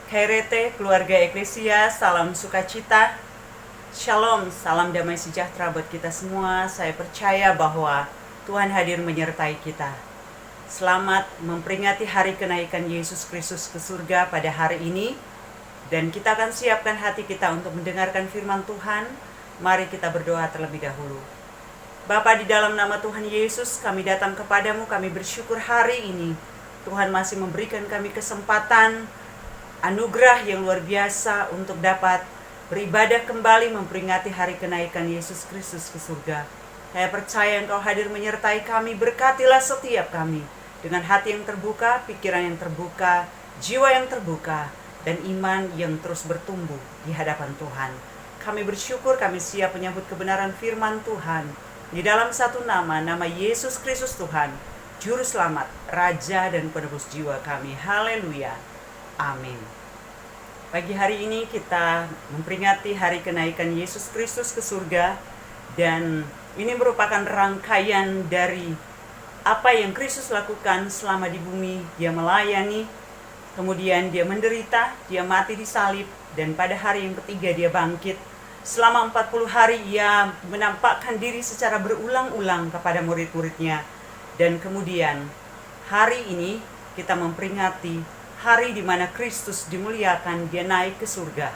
Kairete, keluarga Eklesia, salam sukacita, shalom, salam damai sejahtera buat kita semua. Saya percaya bahwa Tuhan hadir menyertai kita. Selamat memperingati hari kenaikan Yesus Kristus ke surga pada hari ini. Dan kita akan siapkan hati kita untuk mendengarkan firman Tuhan. Mari kita berdoa terlebih dahulu. Bapa, di dalam nama Tuhan Yesus, kami datang kepadamu, kami bersyukur hari ini. Tuhan masih memberikan kami kesempatan, anugerah yang luar biasa untuk dapat beribadah kembali memperingati hari kenaikan Yesus Kristus ke surga. Saya percaya Engkau hadir menyertai kami, berkatilah setiap kami dengan hati yang terbuka, pikiran yang terbuka, jiwa yang terbuka, dan iman yang terus bertumbuh di hadapan Tuhan. Kami bersyukur, kami siap menyambut kebenaran firman Tuhan. Di dalam satu nama Yesus Kristus Tuhan, Juru Selamat, Raja dan Penebus jiwa kami. Haleluya. Amin. Pagi hari ini kita memperingati hari kenaikan Yesus Kristus ke surga. Dan ini merupakan rangkaian dari apa yang Kristus lakukan selama di bumi. Dia melayani, kemudian dia menderita, dia mati di salib, dan pada hari yang ketiga dia bangkit. Selama 40 hari ia menampakkan diri secara berulang-ulang kepada murid-muridnya. Dan kemudian hari ini kita memperingati hari di mana Kristus dimuliakan, dia naik ke surga.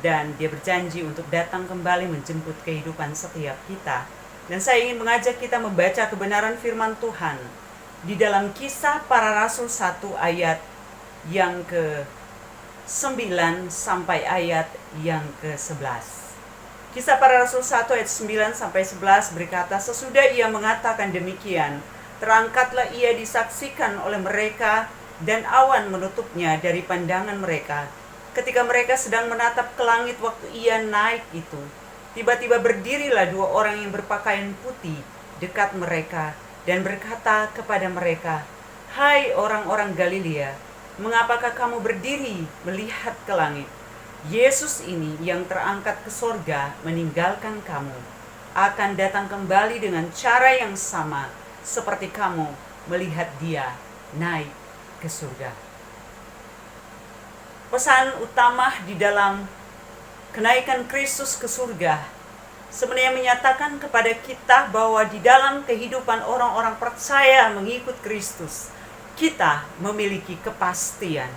Dan dia berjanji untuk datang kembali menjemput kehidupan setiap kita. Dan saya ingin mengajak kita membaca kebenaran firman Tuhan di dalam Kisah Para Rasul 1 ayat yang ke-9 sampai ayat yang ke-11. Kisah Para Rasul 1 ayat 9 sampai 11 berkata, sesudah ia mengatakan demikian, terangkatlah ia disaksikan oleh mereka, dan awan menutupnya dari pandangan mereka. Ketika mereka sedang menatap ke langit waktu ia naik itu, tiba-tiba berdirilah dua orang yang berpakaian putih dekat mereka dan berkata kepada mereka, hai orang-orang Galilea, mengapakah kamu berdiri melihat ke langit? Yesus ini yang terangkat ke sorga meninggalkan kamu, akan datang kembali dengan cara yang sama seperti kamu melihat dia naik ke surga. Pesan utama di dalam kenaikan Kristus ke surga sebenarnya menyatakan kepada kita bahwa di dalam kehidupan orang-orang percaya mengikut Kristus, kita memiliki kepastian.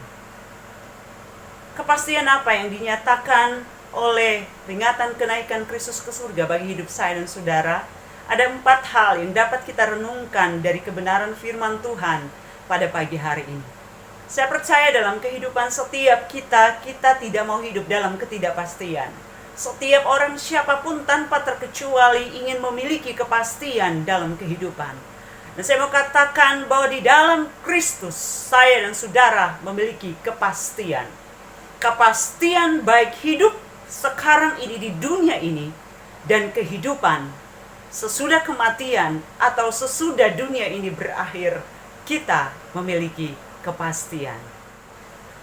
Kepastian apa yang dinyatakan oleh peringatan kenaikan Kristus ke surga bagi hidup saya dan saudara? Ada 4 hal yang dapat kita renungkan dari kebenaran firman Tuhan pada pagi hari ini. Saya percaya dalam kehidupan setiap kita tidak mau hidup dalam ketidakpastian. Setiap orang siapapun tanpa terkecuali ingin memiliki kepastian dalam kehidupan. Dan saya mau katakan bahwa di dalam Kristus, saya dan saudara memiliki kepastian. Kepastian baik hidup sekarang ini di dunia ini, dan kehidupan sesudah kematian atau sesudah dunia ini berakhir. Kita memiliki kepastian.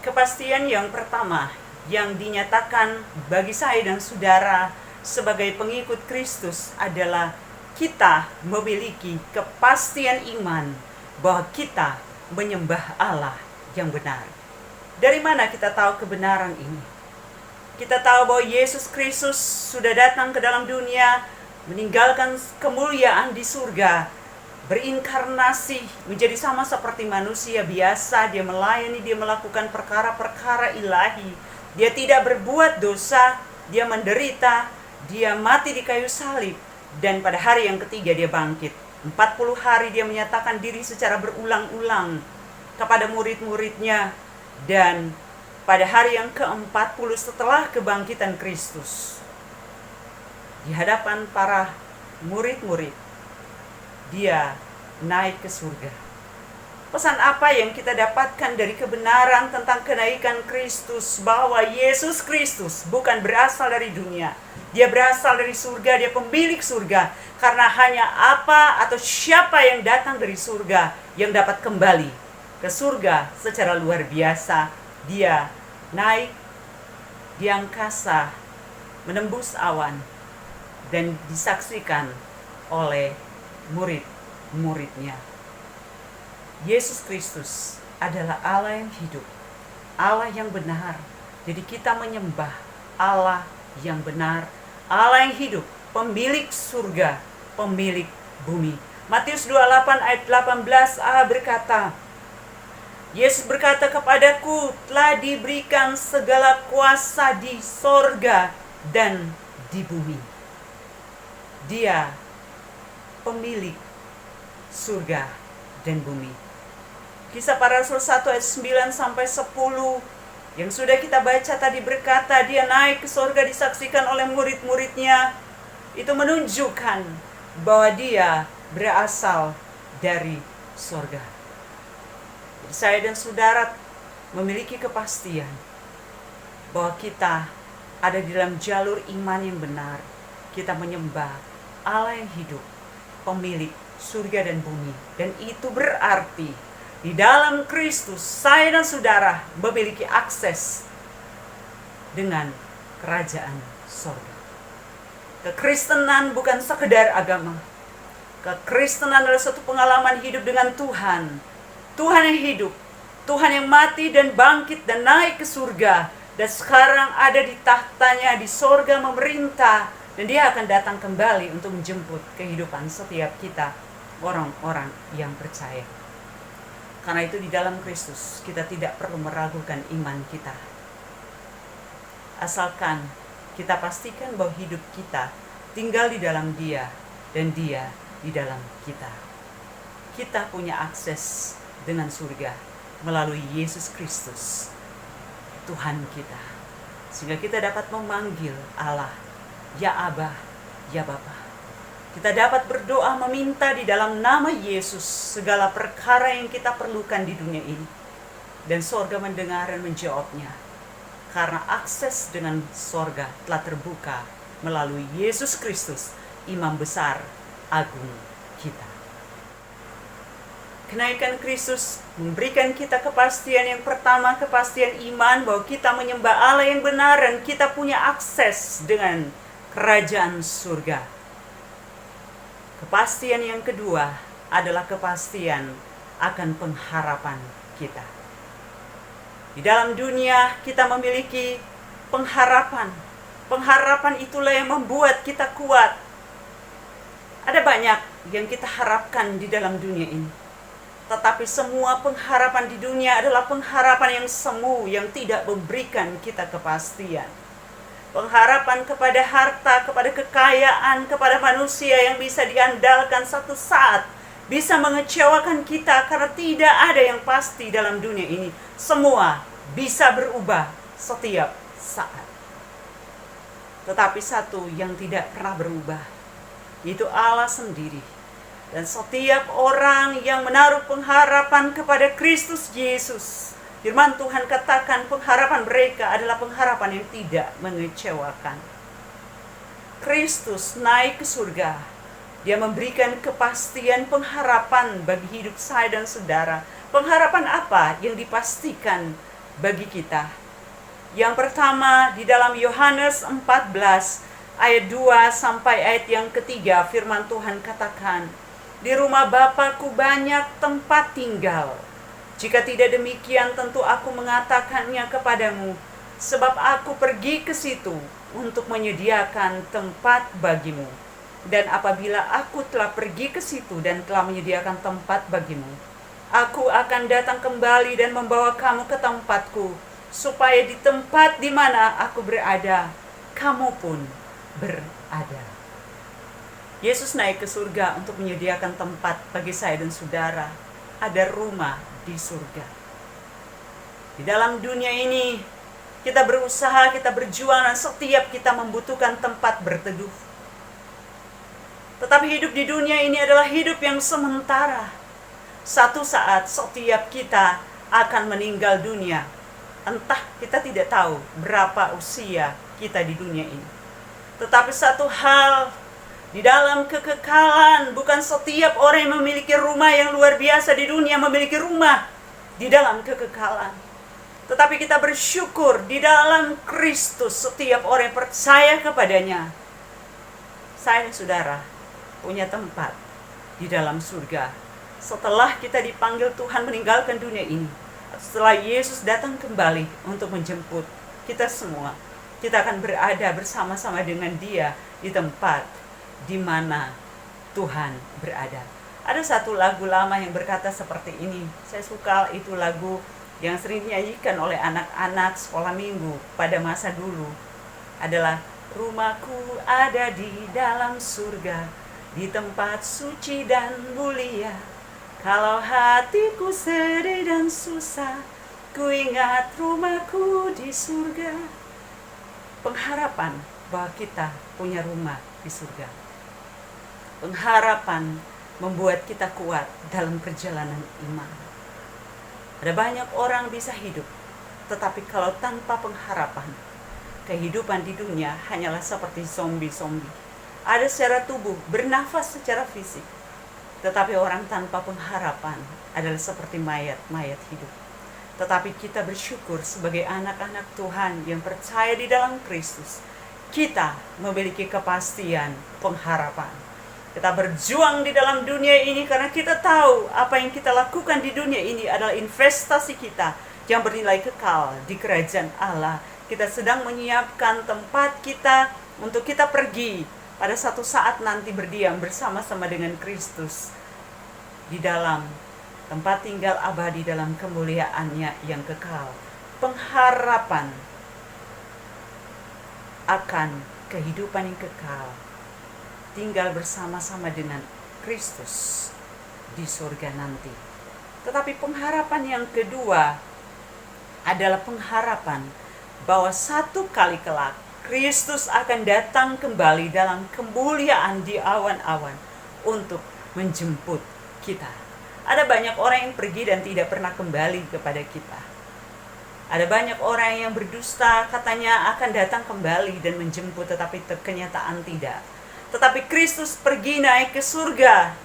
Kepastian yang pertama yang dinyatakan bagi saya dan saudara sebagai pengikut Kristus adalah kita memiliki kepastian iman bahwa kita menyembah Allah yang benar. Dari mana kita tahu kebenaran ini? Kita tahu bahwa Yesus Kristus sudah datang ke dalam dunia, meninggalkan kemuliaan di surga, berinkarnasi menjadi sama seperti manusia biasa. Dia melayani, dia melakukan perkara-perkara ilahi. Dia tidak berbuat dosa, dia menderita, dia mati di kayu salib, dan pada hari yang ketiga dia bangkit. 40 hari dia menyatakan diri secara berulang-ulang kepada murid-muridnya, dan pada hari yang ke-40 setelah kebangkitan Kristus, di hadapan para murid-murid, dia naik ke surga. Pesan apa yang kita dapatkan dari kebenaran tentang kenaikan Kristus? Bahwa Yesus Kristus bukan berasal dari dunia. Dia berasal dari surga, dia pemilik surga. Karena hanya apa atau siapa yang datang dari surga yang dapat kembali ke surga secara luar biasa. Dia naik di angkasa, menembus awan, dan disaksikan oleh murid-muridnya. Yesus Kristus adalah Allah yang hidup. Allah yang benar. Jadi kita menyembah Allah yang benar, Allah yang hidup, pemilik surga, pemilik bumi. Matius 28 ayat 18 Allah berkata, Yesus berkata kepadaku, telah diberikan segala kuasa di sorga dan di bumi. Dia pemilik surga dan bumi. Kisah Para Rasul 1 ayat 9 sampai 10 yang sudah kita baca tadi berkata, dia naik ke sorga disaksikan oleh murid-muridnya. Itu menunjukkan bahwa dia berasal dari sorga. Saya dan saudara memiliki kepastian bahwa kita ada di dalam jalur iman yang benar. Kita menyembah Allah yang hidup, pemilik surga dan bumi. Dan itu berarti di dalam Kristus saya dan saudara memiliki akses dengan kerajaan sorga. Kekristenan bukan sekedar agama. Kekristenan adalah suatu pengalaman hidup dengan Tuhan. Tuhan yang hidup, Tuhan yang mati dan bangkit dan naik ke surga, dan sekarang ada di tahtanya di sorga memerintah, dan dia akan datang kembali untuk menjemput kehidupan setiap kita, orang-orang yang percaya. Karena itu di dalam Kristus kita tidak perlu meragukan iman kita. Asalkan kita pastikan bahwa hidup kita tinggal di dalam Dia dan Dia di dalam kita. Kita punya akses dengan surga melalui Yesus Kristus, Tuhan kita. Sehingga kita dapat memanggil Allah, Ya Abah, Ya Bapa. Kita dapat berdoa meminta di dalam nama Yesus segala perkara yang kita perlukan di dunia ini. Dan sorga mendengar dan menjawabnya. Karena akses dengan sorga telah terbuka melalui Yesus Kristus, Imam Besar Agung kita. Kenaikan Kristus memberikan kita kepastian yang pertama, kepastian iman bahwa kita menyembah Allah yang benar dan kita punya akses dengan kerajaan surga. Kepastian yang kedua adalah kepastian akan pengharapan kita. Di dalam dunia kita memiliki pengharapan. Pengharapan itulah yang membuat kita kuat. Ada banyak yang kita harapkan di dalam dunia ini. Tetapi semua pengharapan di dunia adalah pengharapan yang semu, yang tidak memberikan kita kepastian. Pengharapan kepada harta, kepada kekayaan, kepada manusia yang bisa diandalkan satu saat bisa mengecewakan kita karena tidak ada yang pasti dalam dunia ini. Semua bisa berubah setiap saat. Tetapi satu yang tidak pernah berubah, yaitu Allah sendiri. Dan setiap orang yang menaruh pengharapan kepada Kristus Yesus, firman Tuhan katakan pengharapan mereka adalah pengharapan yang tidak mengecewakan. Kristus naik ke surga. Dia memberikan kepastian pengharapan bagi hidup saya dan saudara. Pengharapan apa yang dipastikan bagi kita? Yang pertama di dalam Yohanes 14 ayat 2 sampai ayat yang ketiga, firman Tuhan katakan, di rumah Bapa-Ku banyak tempat tinggal. Jika tidak demikian, tentu Aku mengatakannya kepadamu, sebab Aku pergi ke situ untuk menyediakan tempat bagimu. Dan apabila Aku telah pergi ke situ dan telah menyediakan tempat bagimu, Aku akan datang kembali dan membawa kamu ke tempatku, supaya di tempat di mana Aku berada, kamu pun berada. Yesus naik ke surga untuk menyediakan tempat bagi saya dan saudara. Ada rumah di surga. Di dalam dunia ini, kita berusaha, kita berjuang, dan setiap kita membutuhkan tempat berteduh. Tetapi hidup di dunia ini adalah hidup yang sementara. Satu saat setiap kita akan meninggal dunia. Entah, kita tidak tahu berapa usia kita di dunia ini. Tetapi satu hal, di dalam kekekalan, bukan setiap orang yang memiliki rumah yang luar biasa di dunia memiliki rumah di dalam kekekalan. Tetapi kita bersyukur di dalam Kristus, setiap orang yang percaya kepadanya, saya dan saudara punya tempat di dalam surga. Setelah kita dipanggil Tuhan meninggalkan dunia ini, setelah Yesus datang kembali untuk menjemput kita semua, kita akan berada bersama-sama dengan Dia di tempat di mana Tuhan berada. Ada satu lagu lama yang berkata seperti ini. Saya suka itu lagu yang sering dinyanyikan oleh anak-anak sekolah minggu pada masa dulu. Adalah rumahku ada di dalam surga, di tempat suci dan mulia. Kalau hatiku sedih dan susah, ku ingat rumahku di surga. Pengharapan bahwa kita punya rumah di surga. Pengharapan membuat kita kuat dalam perjalanan iman. Ada banyak orang bisa hidup, tetapi kalau tanpa pengharapan, kehidupan di dunia hanyalah seperti zombie-zombie. Ada secara tubuh, bernafas secara fisik, tetapi orang tanpa pengharapan adalah seperti mayat-mayat hidup. Tetapi kita bersyukur sebagai anak-anak Tuhan yang percaya di dalam Kristus, kita memiliki kepastian pengharapan. Kita berjuang di dalam dunia ini karena kita tahu apa yang kita lakukan di dunia ini adalah investasi kita yang bernilai kekal di kerajaan Allah. Kita sedang menyiapkan tempat kita untuk kita pergi pada satu saat nanti berdiam bersama-sama dengan Kristus di dalam tempat tinggal abadi dalam kemuliaannya yang kekal. Pengharapan akan kehidupan yang kekal, tinggal bersama-sama dengan Kristus di surga nanti. Tetapi pengharapan yang kedua adalah pengharapan bahwa satu kali kelak Kristus akan datang kembali dalam kemuliaan di awan-awan untuk menjemput kita. Ada banyak orang yang pergi dan tidak pernah kembali kepada kita. Ada banyak orang yang berdusta, katanya akan datang kembali dan menjemput, tetapi kenyataan tidak. Tetapi Kristus pergi naik ke surga,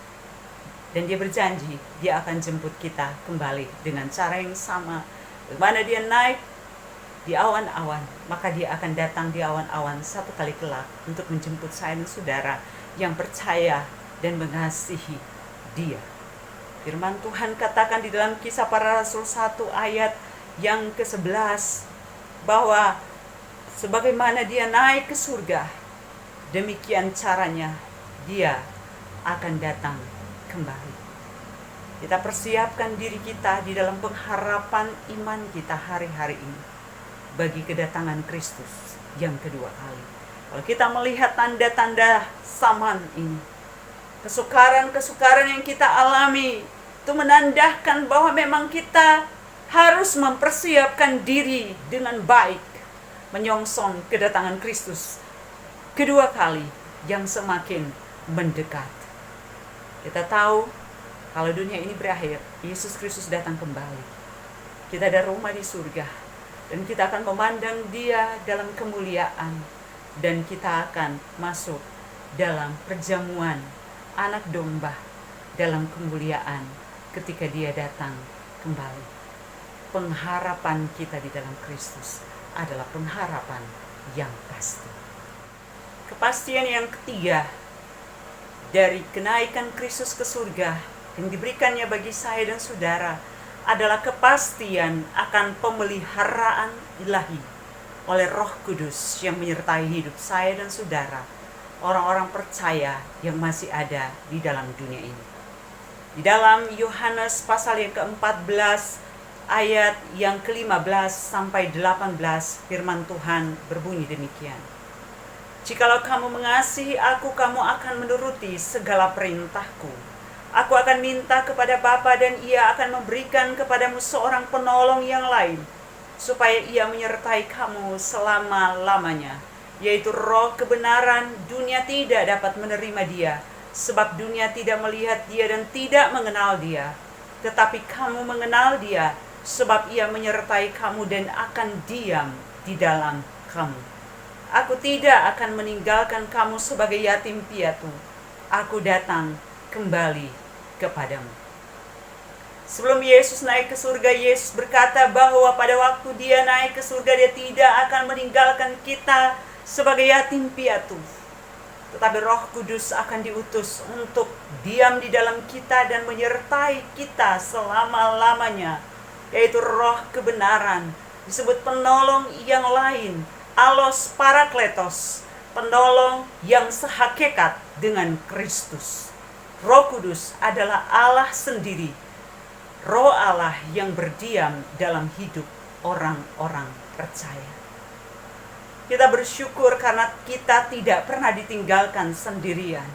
dan Dia berjanji Dia akan jemput kita kembali dengan cara yang sama. Bagaimana Dia naik di awan-awan, maka Dia akan datang di awan-awan satu kali kelak untuk menjemput saya dan saudara yang percaya dan mengasihi Dia. Firman Tuhan katakan di dalam Kisah Para Rasul 1 ayat yang ke-11 bahwa sebagaimana Dia naik ke surga, demikian caranya Dia akan datang kembali. Kita persiapkan diri kita di dalam pengharapan iman kita hari-hari ini bagi kedatangan Kristus yang kedua kali. Kalau kita melihat tanda-tanda zaman ini, kesukaran-kesukaran yang kita alami, itu menandakan bahwa memang kita harus mempersiapkan diri dengan baik menyongsong kedatangan Kristus kedua kali yang semakin mendekat. Kita tahu kalau dunia ini berakhir, Yesus Kristus datang kembali. Kita ada rumah di surga dan kita akan memandang Dia dalam kemuliaan, dan kita akan masuk dalam perjamuan anak domba dalam kemuliaan ketika Dia datang kembali. Pengharapan kita di dalam Kristus adalah pengharapan yang pasti. Kepastian yang ketiga dari kenaikan Kristus ke surga yang diberikannya bagi saya dan saudara adalah kepastian akan pemeliharaan ilahi oleh Roh Kudus yang menyertai hidup saya dan saudara, orang-orang percaya yang masih ada di dalam dunia ini. Di dalam Yohanes pasal yang ke-14 ayat yang ke-15 sampai 18, firman Tuhan berbunyi demikian. Jikalau kamu mengasihi aku, kamu akan menuruti segala perintahku. Aku akan minta kepada Bapa dan Ia akan memberikan kepadamu seorang penolong yang lain, supaya Ia menyertai kamu selama-lamanya, yaitu Roh kebenaran. Dunia tidak dapat menerima Dia, sebab dunia tidak melihat Dia dan tidak mengenal Dia. Tetapi kamu mengenal Dia, sebab Ia menyertai kamu dan akan diam di dalam kamu. Aku tidak akan meninggalkan kamu sebagai yatim piatu. Aku datang kembali kepadamu. Sebelum Yesus naik ke surga, Yesus berkata bahwa pada waktu Dia naik ke surga, Dia tidak akan meninggalkan kita sebagai yatim piatu. Tetapi Roh Kudus akan diutus untuk diam di dalam kita dan menyertai kita selama-lamanya yaitu roh kebenaran. Disebut penolong yang lain, Allos Parakletos, penolong yang sehakikat dengan Kristus. Roh Kudus adalah Allah sendiri, Roh Allah yang berdiam dalam hidup orang-orang percaya. Kita bersyukur karena kita tidak pernah ditinggalkan sendirian.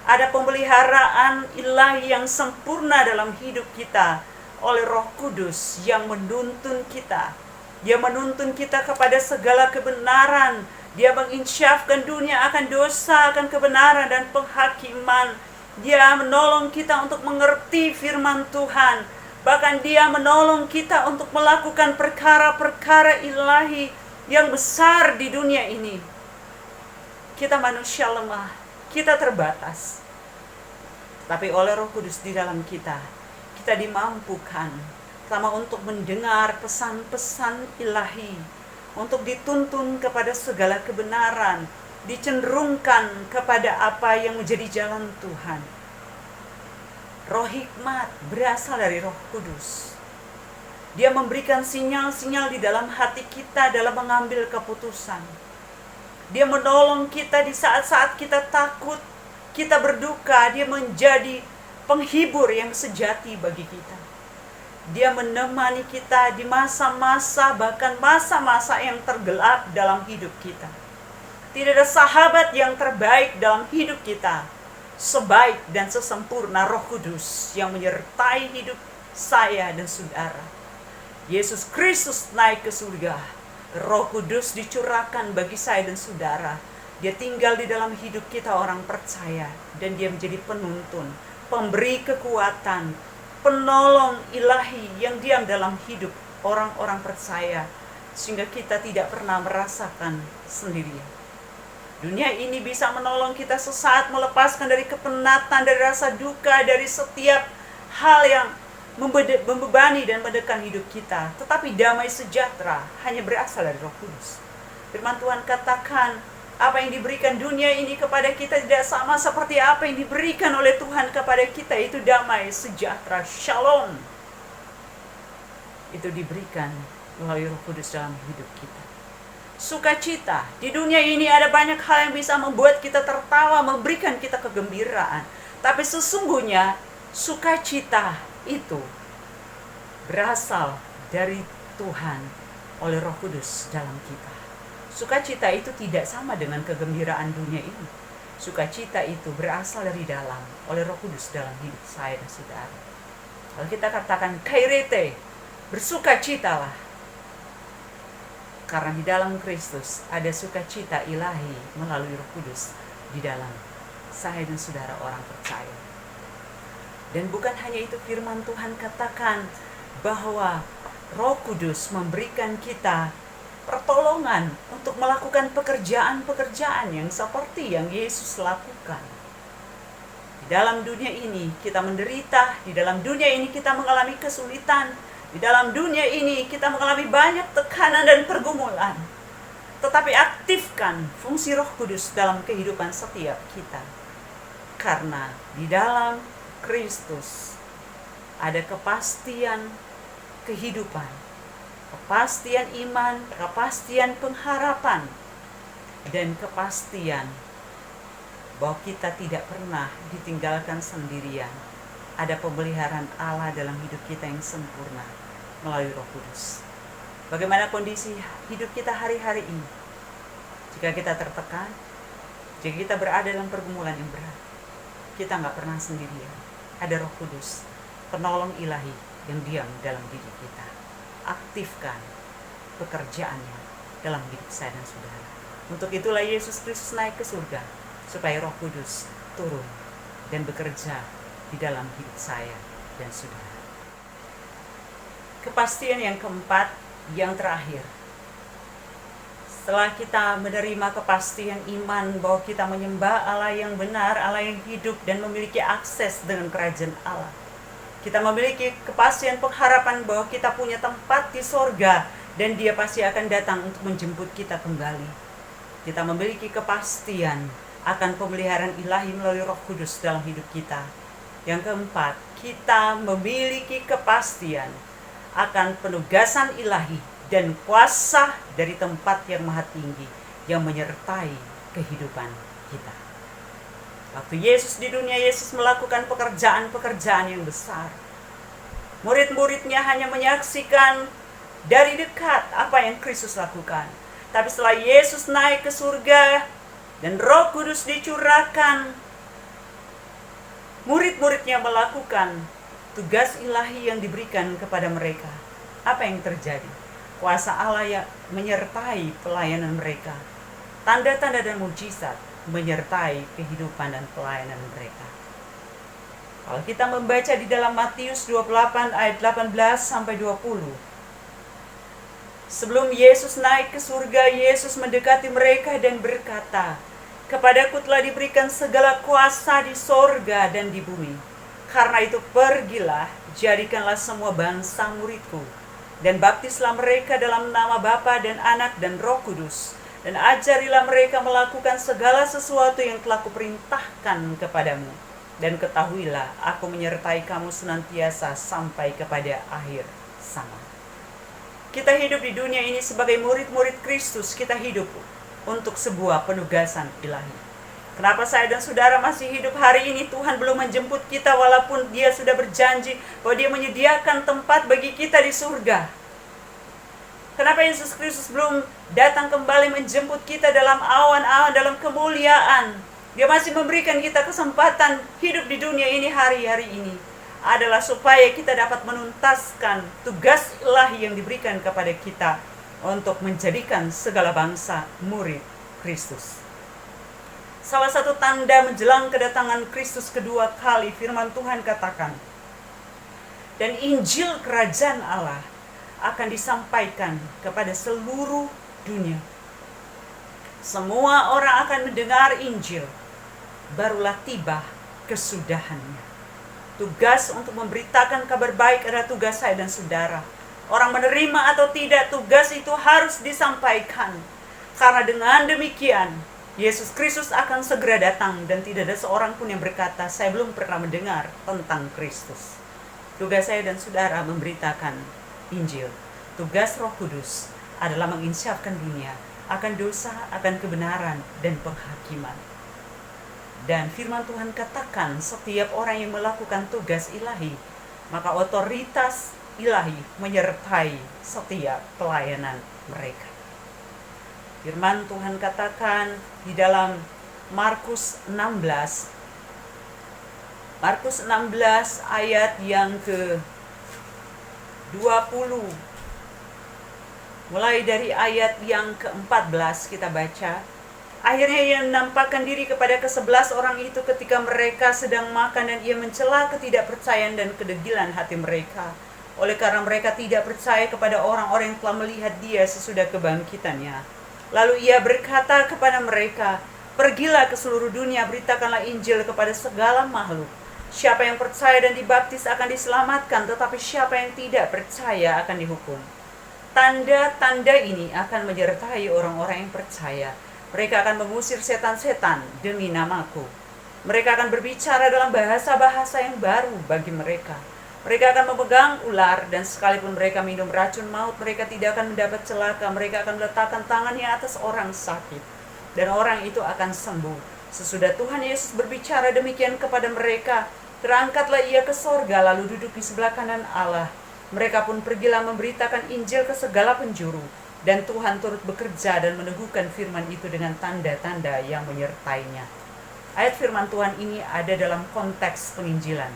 Ada pemeliharaan ilahi yang sempurna dalam hidup kita oleh Roh Kudus yang menuntun kita. Dia menuntun kita kepada segala kebenaran. Dia menginsyafkan dunia akan dosa, akan kebenaran dan penghakiman. Dia menolong kita untuk mengerti firman Tuhan. Bahkan dia menolong kita untuk melakukan perkara-perkara ilahi yang besar di dunia ini. Kita manusia lemah, kita terbatas. Tapi oleh Roh Kudus di dalam kita, kita dimampukan sama untuk mendengar pesan-pesan ilahi, untuk dituntun kepada segala kebenaran, dicenderungkan kepada apa yang menjadi jalan Tuhan. Roh hikmat berasal dari Roh Kudus. Dia memberikan sinyal-sinyal di dalam hati kita dalam mengambil keputusan. Dia menolong kita di saat-saat kita takut, kita berduka. Dia menjadi penghibur yang sejati bagi kita. Dia menemani kita di masa-masa, bahkan masa-masa yang tergelap dalam hidup kita. Tidak ada sahabat yang terbaik dalam hidup kita sebaik dan sesempurna Roh Kudus yang menyertai hidup saya dan saudara. Yesus Kristus naik ke surga, Roh Kudus dicurahkan bagi saya dan saudara. Dia tinggal di dalam hidup kita orang percaya, dan dia menjadi penuntun, pemberi kekuatan, penolong ilahi yang diam dalam hidup orang-orang percaya, sehingga kita tidak pernah merasakan sendirian. Dunia ini bisa menolong kita sesaat, melepaskan dari kepenatan, dari rasa duka, dari setiap hal yang membebani dan menekan hidup kita. Tetapi damai sejahtera hanya berasal dari Roh Kudus. Firman Tuhan katakan, apa yang diberikan dunia ini kepada kita tidak sama seperti apa yang diberikan oleh Tuhan kepada kita. Itu damai sejahtera, shalom. Itu diberikan melalui Roh Kudus dalam hidup kita. Sukacita. Di dunia ini ada banyak hal yang bisa membuat kita tertawa, memberikan kita kegembiraan. Tapi sesungguhnya sukacita itu berasal dari Tuhan oleh Roh Kudus dalam kita. Sukacita itu tidak sama dengan kegembiraan dunia ini. Sukacita itu berasal dari dalam oleh Roh Kudus dalam hidup saya dan saudara. Kalau kita katakan kairete, bersukacitalah. Karena di dalam Kristus ada sukacita ilahi melalui Roh Kudus di dalam saya dan saudara orang percaya. Dan bukan hanya itu, firman Tuhan katakan bahwa Roh Kudus memberikan kita pertolongan untuk melakukan pekerjaan-pekerjaan yang seperti yang Yesus lakukan. Di dalam dunia ini kita menderita, di dalam dunia ini kita mengalami kesulitan, di dalam dunia ini kita mengalami banyak tekanan dan pergumulan. Tetapi aktifkan fungsi Roh Kudus dalam kehidupan setiap kita. Karena di dalam Kristus ada kepastian kehidupan, kepastian iman, kepastian pengharapan, dan kepastian bahwa kita tidak pernah ditinggalkan sendirian. Ada pemeliharaan Allah dalam hidup kita yang sempurna melalui Roh Kudus. Bagaimana kondisi hidup kita hari-hari ini? Jika kita tertekan, jika kita berada dalam pergumulan yang berat, kita nggak pernah sendirian. Ada Roh Kudus, penolong ilahi yang diam dalam diri kita. Aktifkan pekerjaannya dalam hidup saya dan saudara. Untuk itulah Yesus Kristus naik ke surga, supaya Roh Kudus turun dan bekerja di dalam hidup saya dan saudara. Kepastian yang keempat, yang terakhir. Setelah kita menerima kepastian iman bahwa kita menyembah Allah yang benar, Allah yang hidup dan memiliki akses dengan kerajaan Allah. Kita memiliki kepastian pengharapan bahwa kita punya tempat di sorga dan Dia pasti akan datang untuk menjemput kita kembali. Kita memiliki kepastian akan pemeliharaan ilahi melalui Roh Kudus dalam hidup kita. Yang keempat, kita memiliki kepastian akan penugasan ilahi dan kuasa dari tempat yang maha tinggi yang menyertai kehidupan kita. Waktu Yesus di dunia, Yesus melakukan pekerjaan-pekerjaan yang besar. Murid-muridnya hanya menyaksikan dari dekat apa yang Kristus lakukan. Tapi setelah Yesus naik ke surga dan Roh Kudus dicurahkan, murid-muridnya melakukan tugas ilahi yang diberikan kepada mereka. Apa yang terjadi? Kuasa Allah yang menyertai pelayanan mereka. Tanda-tanda dan mujizat menyertai kehidupan dan pelayanan mereka. Kalau kita membaca di dalam Matius 28 ayat 18 sampai 20. Sebelum Yesus naik ke surga, Yesus mendekati mereka dan berkata, "Kepadaku telah diberikan segala kuasa di sorga dan di bumi. Karena itu pergilah, jadikanlah semua bangsa muridku, dan baptislah mereka dalam nama Bapa dan Anak dan Roh Kudus, dan ajarilah mereka melakukan segala sesuatu yang telah kuperintahkan kepadamu. Dan ketahuilah, aku menyertai kamu senantiasa sampai kepada akhir zaman." Kita hidup di dunia ini sebagai murid-murid Kristus. Kita hidup untuk sebuah penugasan ilahi. Kenapa saya dan saudara masih hidup hari ini? Tuhan belum menjemput kita, walaupun Dia sudah berjanji bahwa Dia menyediakan tempat bagi kita di surga. Kenapa Yesus Kristus belum datang kembali menjemput kita dalam awan-awan, dalam kemuliaan? Dia masih memberikan kita kesempatan hidup di dunia ini hari-hari ini. Adalah supaya kita dapat menuntaskan tugas ilahi yang diberikan kepada kita untuk menjadikan segala bangsa murid Kristus. Salah satu tanda menjelang kedatangan Kristus kedua kali, firman Tuhan katakan, "Dan Injil Kerajaan Allah akan disampaikan kepada seluruh dunia. Semua orang akan mendengar Injil, barulah tiba kesudahannya." Tugas untuk memberitakan kabar baik adalah tugas saya dan saudara. Orang menerima atau tidak, tugas itu harus disampaikan. Karena dengan demikian, Yesus Kristus akan segera datang dan tidak ada seorang pun yang berkata, "Saya belum pernah mendengar tentang Kristus." Tugas saya dan saudara memberitakan Injil. Tugas Roh Kudus adalah menginsyafkan dunia akan dosa, akan kebenaran, dan penghakiman. Dan firman Tuhan katakan, setiap orang yang melakukan tugas ilahi, maka otoritas ilahi menyertai setiap pelayanan mereka. Firman Tuhan katakan di dalam Markus 16 ayat yang ke-20. Mulai dari ayat yang ke-14 kita baca. Akhirnya ia menampakkan diri kepada ke-11 orang itu ketika mereka sedang makan, dan ia mencela ketidakpercayaan dan kedegilan hati mereka. Oleh karena mereka tidak percaya kepada orang-orang yang telah melihat dia sesudah kebangkitannya. Lalu ia berkata kepada mereka, "Pergilah ke seluruh dunia, beritakanlah Injil kepada segala makhluk. Siapa yang percaya dan dibaptis akan diselamatkan, tetapi siapa yang tidak percaya akan dihukum. Tanda-tanda ini akan menyertai orang-orang yang percaya. Mereka akan mengusir setan-setan demi namaku. Mereka akan berbicara dalam bahasa-bahasa yang baru bagi mereka. Mereka akan memegang ular, dan sekalipun mereka minum racun maut, mereka tidak akan mendapat celaka. Mereka akan meletakkan tangannya atas orang sakit, dan orang itu akan sembuh." Sesudah Tuhan Yesus berbicara demikian kepada mereka, terangkatlah ia ke sorga, lalu duduk di sebelah kanan Allah. Mereka pun pergilah memberitakan Injil ke segala penjuru. Dan Tuhan turut bekerja dan meneguhkan firman itu dengan tanda-tanda yang menyertainya. Ayat firman Tuhan ini ada dalam konteks penginjilan.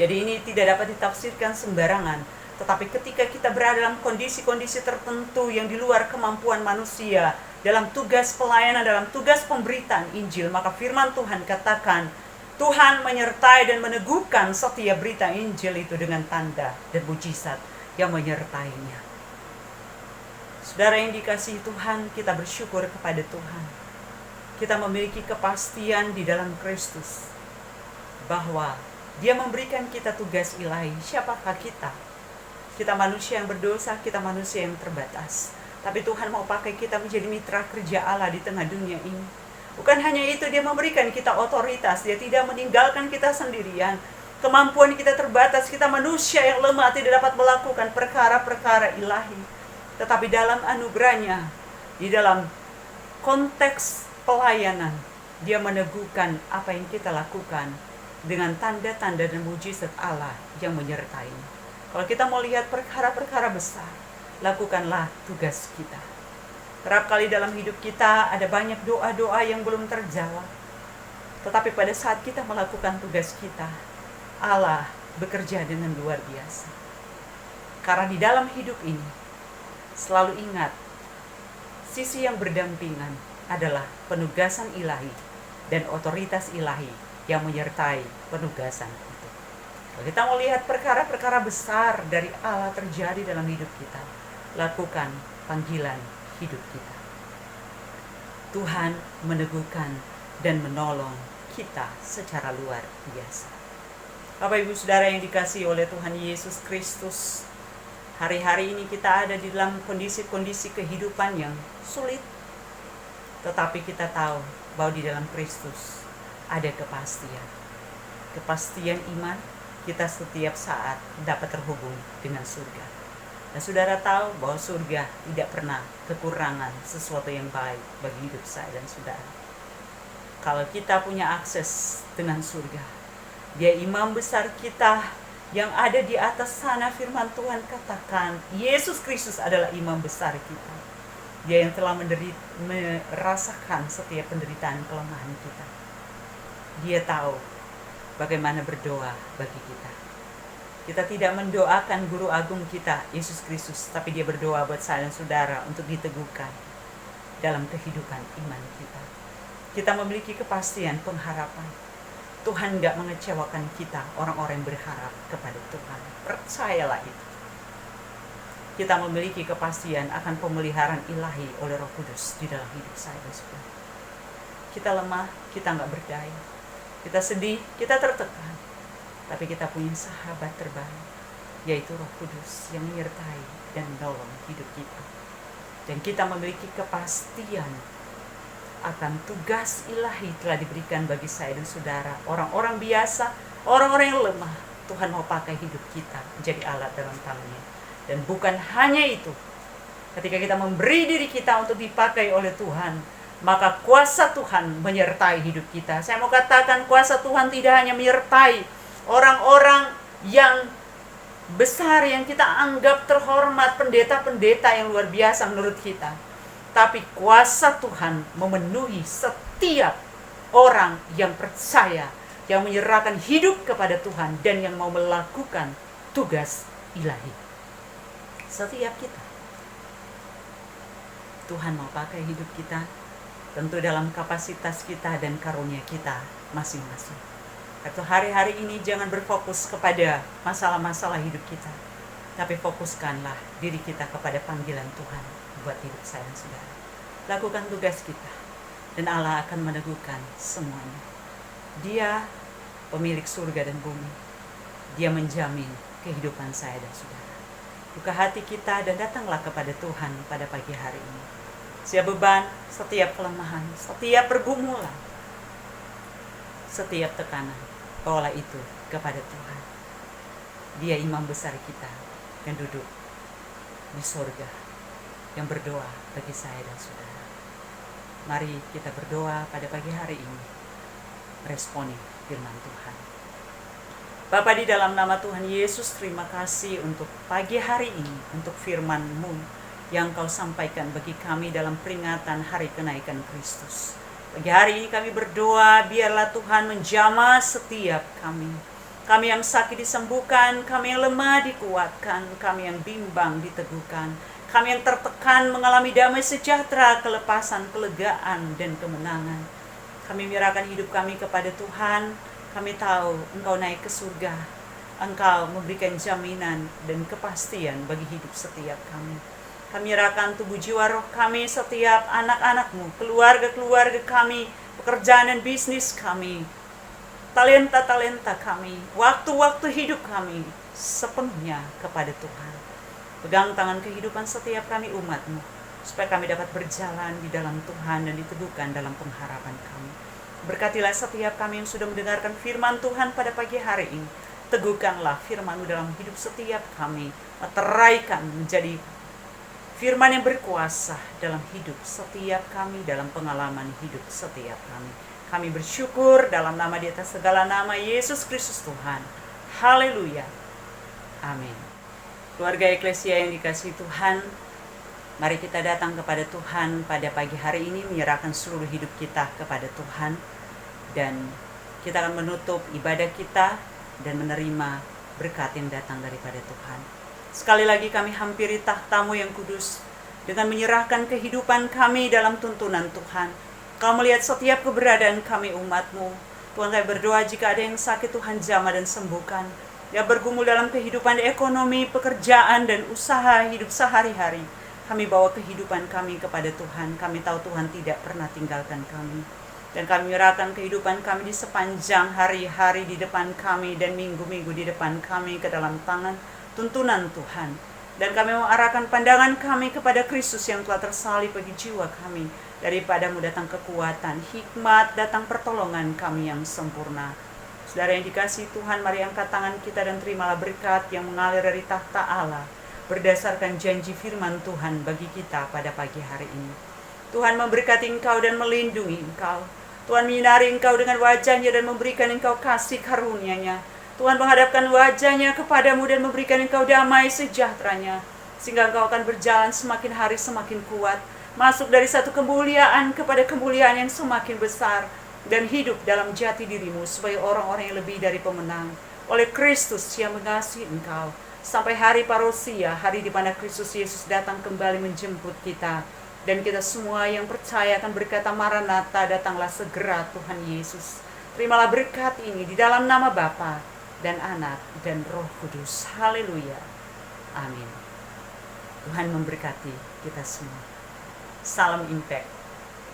Jadi ini tidak dapat ditafsirkan sembarangan. Tetapi ketika kita berada dalam kondisi-kondisi tertentu yang di luar kemampuan manusia, dalam tugas pelayanan, dalam tugas pemberitaan Injil, maka firman Tuhan katakan, Tuhan menyertai dan meneguhkan setiap berita Injil itu dengan tanda dan mujizat yang menyertainya. Saudara yang dikasihi Tuhan, kita bersyukur kepada Tuhan. Kita memiliki kepastian di dalam Kristus bahwa Dia memberikan kita tugas ilahi. Siapakah kita? Kita manusia yang berdosa, kita manusia yang terbatas. Tapi Tuhan mau pakai kita menjadi mitra kerja Allah di tengah dunia ini. Bukan hanya itu, Dia memberikan kita otoritas. Dia tidak meninggalkan kita sendirian. Kemampuan kita terbatas, kita manusia yang lemah tidak dapat melakukan perkara-perkara ilahi. Tetapi dalam anugerahnya, di dalam konteks pelayanan, dia meneguhkan apa yang kita lakukan dengan tanda-tanda dan mujizat Allah yang menyertainya. Kalau kita mau lihat perkara-perkara besar, lakukanlah tugas kita. Kerap kali dalam hidup kita ada banyak doa-doa yang belum terjawab. Tetapi pada saat kita melakukan tugas kita, Allah bekerja dengan luar biasa. Karena di dalam hidup ini, selalu ingat, sisi yang berdampingan adalah penugasan ilahi dan otoritas ilahi yang menyertai penugasan itu. Kalau kita mau lihat perkara-perkara besar dari Allah terjadi dalam hidup kita, lakukan panggilan hidup kita. Tuhan meneguhkan dan menolong kita secara luar biasa. Bapak Ibu Saudara yang dikasihi oleh Tuhan Yesus Kristus, hari-hari ini kita ada di dalam kondisi-kondisi kehidupan yang sulit. Tetapi kita tahu bahwa di dalam Kristus ada kepastian. Kepastian iman, kita setiap saat dapat terhubung dengan surga. Dan saudara tahu bahwa surga tidak pernah kekurangan sesuatu yang baik bagi hidup saya dan saudara. Kalau kita punya akses dengan surga, Dia imam besar kita yang ada di atas sana. Firman Tuhan katakan, Yesus Kristus adalah imam besar kita. Dia yang telah merasakan setiap penderitaan kelemahan kita. Dia tahu bagaimana berdoa bagi kita. Kita tidak mendoakan guru agung kita, Yesus Kristus, tapi dia berdoa buat saya dan saudara untuk diteguhkan dalam kehidupan iman kita. Kita memiliki kepastian pengharapan. Tuhan gak mengecewakan kita, orang-orang yang berharap kepada Tuhan. Percayalah itu. Kita memiliki kepastian akan pemeliharaan ilahi oleh Roh Kudus di dalam hidup saya dan saudara. Kita lemah, kita gak berdaya. Kita sedih, kita tertekan. Tapi kita punya sahabat terbaik, yaitu Roh Kudus yang menyertai dan menolong hidup kita. Dan kita memiliki kepastian akan tugas ilahi telah diberikan bagi saya dan saudara. Orang-orang biasa, orang-orang yang lemah, Tuhan mau pakai hidup kita menjadi alat dalam tangannya. Dan bukan hanya itu, ketika kita memberi diri kita untuk dipakai oleh Tuhan, maka kuasa Tuhan menyertai hidup kita. Saya mau katakan, kuasa Tuhan tidak hanya menyertai orang-orang yang besar yang kita anggap terhormat, pendeta-pendeta yang luar biasa menurut kita. Tapi kuasa Tuhan memenuhi setiap orang yang percaya, yang menyerahkan hidup kepada Tuhan dan yang mau melakukan tugas ilahi. Setiap kita, Tuhan mau pakai hidup kita, tentu dalam kapasitas kita dan karunia kita masing-masing. Atau hari-hari ini jangan berfokus kepada masalah-masalah hidup kita, tapi fokuskanlah diri kita kepada panggilan Tuhan buat hidup saya dan saudara. Lakukan tugas kita, dan Allah akan meneguhkan semuanya. Dia pemilik surga dan bumi. Dia menjamin kehidupan saya dan saudara. Buka hati kita dan datanglah kepada Tuhan pada pagi hari ini. Setiap beban, setiap kelemahan, setiap pergumulan, setiap tekanan, bawalah itu kepada Tuhan. Dia imam besar kita yang duduk di surga, yang berdoa bagi saya dan saudara. Mari kita berdoa pada pagi hari ini, meresponi firman Tuhan. Bapa, di dalam nama Tuhan Yesus, terima kasih untuk pagi hari ini, untuk firman-Mu yang Kau sampaikan bagi kami dalam peringatan hari kenaikan Kristus. Pagi hari ini kami berdoa, biarlah Tuhan menjamah setiap kami. Kami yang sakit disembuhkan, kami yang lemah dikuatkan, kami yang bimbang diteguhkan, kami yang tertekan mengalami damai sejahtera, kelepasan, kelegaan, dan kemenangan. Kami menyerahkan hidup kami kepada Tuhan. Kami tahu Engkau naik ke surga. Engkau memberikan jaminan dan kepastian bagi hidup setiap kami. Kami menyerahkan tubuh jiwa roh kami, setiap anak-anak-Mu, keluarga-keluarga kami, pekerjaan dan bisnis kami, talenta-talenta kami, waktu-waktu hidup kami sepenuhnya kepada Tuhan. Pegang tangan kehidupan setiap kami umat-Mu, supaya kami dapat berjalan di dalam Tuhan dan diteguhkan dalam pengharapan kami. Berkatilah setiap kami yang sudah mendengarkan firman Tuhan pada pagi hari ini. Teguhkanlah firman-Mu dalam hidup setiap kami. Meteraikan menjadi firman yang berkuasa dalam hidup setiap kami, dalam pengalaman hidup setiap kami. Kami bersyukur dalam nama di atas segala nama, Yesus Kristus Tuhan. Haleluya. Amin. Keluarga Eklesia yang dikasihi Tuhan, mari kita datang kepada Tuhan pada pagi hari ini, menyerahkan seluruh hidup kita kepada Tuhan. Dan kita akan menutup ibadah kita dan menerima berkat yang datang daripada Tuhan. Sekali lagi kami hampiri tahta-Mu yang kudus dengan menyerahkan kehidupan kami dalam tuntunan Tuhan. Kau melihat setiap keberadaan kami umat-Mu. Tuhan, kami berdoa jika ada yang sakit, Tuhan jamah dan sembuhkan. Yang bergumul dalam kehidupan ekonomi, pekerjaan, dan usaha hidup sehari-hari. Kami bawa kehidupan kami kepada Tuhan. Kami tahu Tuhan tidak pernah tinggalkan kami. Dan kami menyerahkan kehidupan kami di sepanjang hari-hari di depan kami dan minggu-minggu di depan kami ke dalam tangan tuntunan Tuhan. Dan kami mengarahkan pandangan kami kepada Kristus yang telah tersalib bagi jiwa kami. Daripada-Mu datang kekuatan, hikmat, datang pertolongan kami yang sempurna. Saudara yang dikasihi Tuhan, mari angkat tangan kita dan terimalah berkat yang mengalir dari tahta Allah berdasarkan janji firman Tuhan bagi kita pada pagi hari ini. Tuhan memberkati engkau dan melindungi engkau. Tuhan menyinari engkau dengan wajah-Nya dan memberikan engkau kasih karunia-Nya. Tuhan menghadapkan wajah-Nya kepadamu dan memberikan engkau damai sejahtera-Nya, sehingga engkau akan berjalan semakin hari semakin kuat, masuk dari satu kemuliaan kepada kemuliaan yang semakin besar, dan hidup dalam jati dirimu sebagai orang-orang yang lebih dari pemenang oleh Kristus yang mengasihi engkau, sampai hari parousia, hari di mana Kristus Yesus datang kembali menjemput kita. Dan kita semua yang percaya akan berkata, Maranatha, datanglah segera Tuhan Yesus. Terimalah berkat ini di dalam nama Bapa dan Anak dan Roh Kudus. Haleluya. Amin. Tuhan memberkati kita semua. Salam impact.